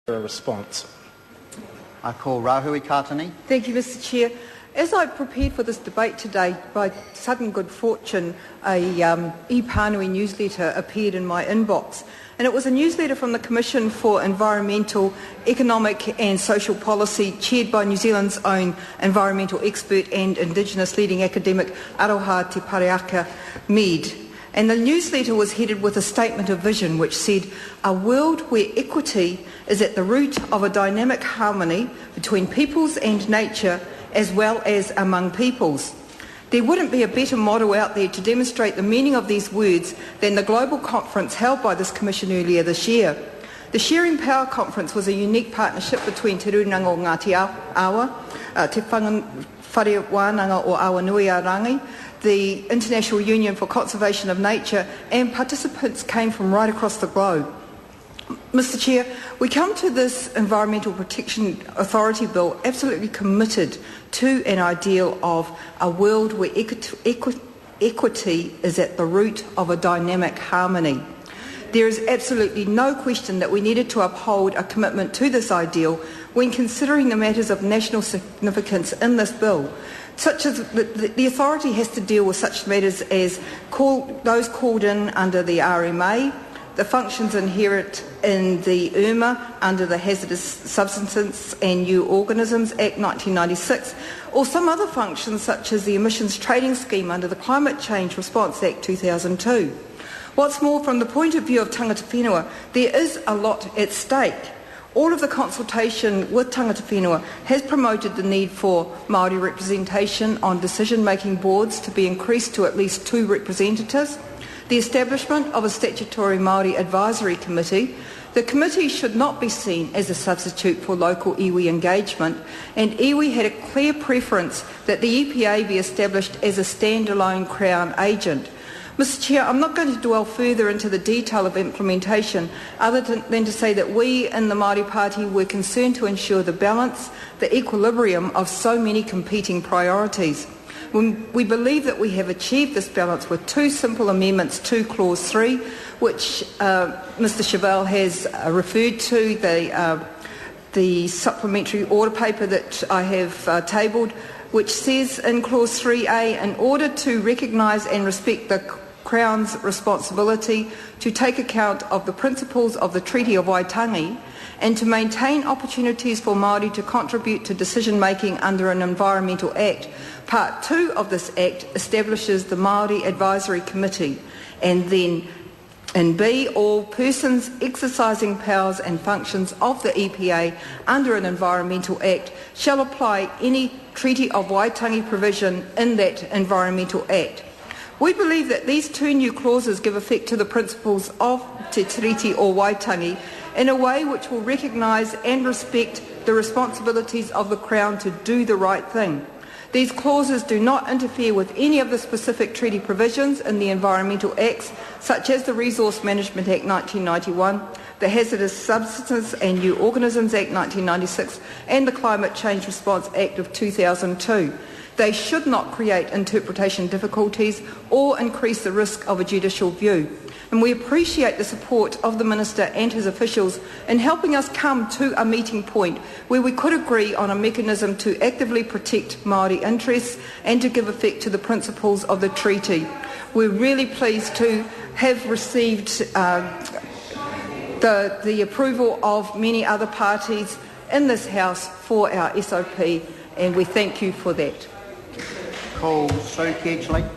A response. I call Rahui Kātani. Thank you, Mr Chair. As I prepared for this debate today, by sudden good fortune, a e-Pānui newsletter appeared in my inbox. And it was a newsletter from the Commission for Environmental, Economic and Social Policy, chaired by New Zealand's own environmental expert and Indigenous leading academic Aroha Te Pareaka Mead. And the newsletter was headed with a statement of vision which said, "A world where equity is at the root of a dynamic harmony between peoples and nature as well as among peoples." There wouldn't be a better model out there to demonstrate the meaning of these words than the global conference held by this Commission earlier this year. The Sharing Power Conference was a unique partnership between Te Rurunanga o Ngāti Awa, Te Whare Wānanga o Awanuiarangi, the International Union for Conservation of Nature, and participants came from right across the globe. Mr Chair, we come to this Environmental Protection Authority Bill absolutely committed to an ideal of a world where equity is at the root of a dynamic harmony. There is absolutely no question that we needed to uphold a commitment to this ideal when considering the matters of national significance in this bill, such as the authority has to deal with such matters as those called in under the RMA, the functions inherent in the URMA under the Hazardous Substances and New Organisms Act 1996, or some other functions such as the Emissions Trading Scheme under the Climate Change Response Act 2002. What's more, from the point of view of tangata whenua, there is a lot at stake. All of the consultation with tangata whenua has promoted the need for Māori representation on decision-making boards to be increased to at least 2 representatives, the establishment of a statutory Māori advisory committee. The committee should not be seen as a substitute for local iwi engagement, and iwi had a clear preference that the EPA be established as a standalone Crown agent. Mr Chair, I'm not going to dwell further into the detail of implementation other than to say that we in the Māori Party were concerned to ensure the balance, the equilibrium of so many competing priorities. We believe that we have achieved this balance with 2 simple amendments to Clause 3, which Mr Chevelle has referred to, the supplementary order paper that I have tabled, which says in Clause 3A, in order to recognise and respect the Crown's responsibility to take account of the principles of the Treaty of Waitangi and to maintain opportunities for Māori to contribute to decision-making under an Environmental Act, Part 2 of this Act establishes the Māori Advisory Committee, and then in B, all persons exercising powers and functions of the EPA under an Environmental Act shall apply any Treaty of Waitangi provision in that Environmental Act. We believe that these 2 new clauses give effect to the principles of Te Tiriti o Waitangi in a way which will recognise and respect the responsibilities of the Crown to do the right thing. These clauses do not interfere with any of the specific treaty provisions in the Environmental Acts, such as the Resource Management Act 1991, the Hazardous Substances and New Organisms Act 1996, and the Climate Change Response Act of 2002. They should not create interpretation difficulties or increase the risk of a judicial view. And we appreciate the support of the Minister and his officials in helping us come to a meeting point where we could agree on a mechanism to actively protect Māori interests and to give effect to the principles of the treaty. We're really pleased to have received the approval of many other parties in this House for our SOP, and we thank you for that. Call Sue Kedgley.